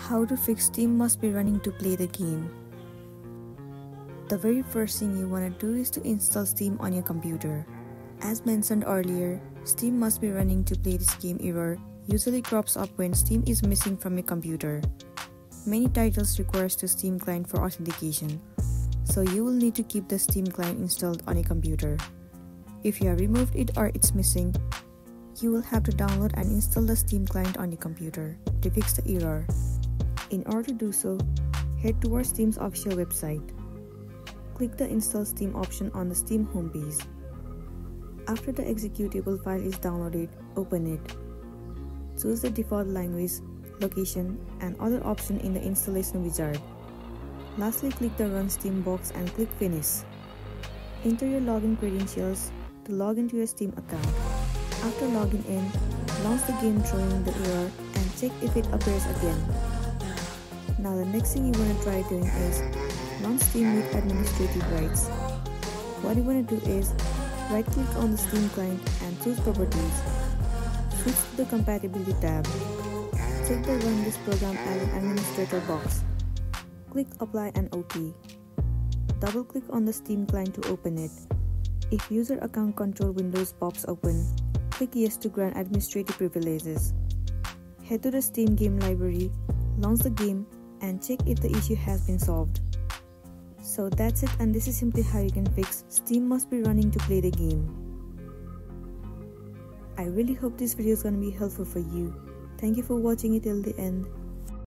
How to fix Steam must be running to play the game. The very first thing you want to do is to install Steam on your computer. As mentioned earlier, Steam must be running to play this game error usually crops up when Steam is missing from your computer. Many titles requires the Steam client for authentication, so you will need to keep the Steam client installed on your computer. If you have removed it or it's missing, you will have to download and install the Steam client on your computer to fix the error. In order to do so, head towards Steam's official website. Click the Install Steam option on the Steam homepage. After the executable file is downloaded, open it. Choose the default language, location, and other option in the installation wizard. Lastly, click the Run Steam box and click Finish. Enter your login credentials to log into your Steam account. After logging in, launch the game throwing the error and check if it appears again. Now the next thing you want to try doing is launch Steam with administrative rights. What you want to do is right-click on the Steam client and choose Properties. Switch to the Compatibility tab. Check the Run this program as an administrator box. Click Apply and OK. Double-click on the Steam client to open it. If User Account Control windows pops open, click Yes to grant administrative privileges. Head to the Steam game library, launch the game, and check if the issue has been solved. So that's it, and this is simply how you can fix Steam must be running to play the game. I really hope this video is gonna be helpful for you. Thank you for watching it till the end.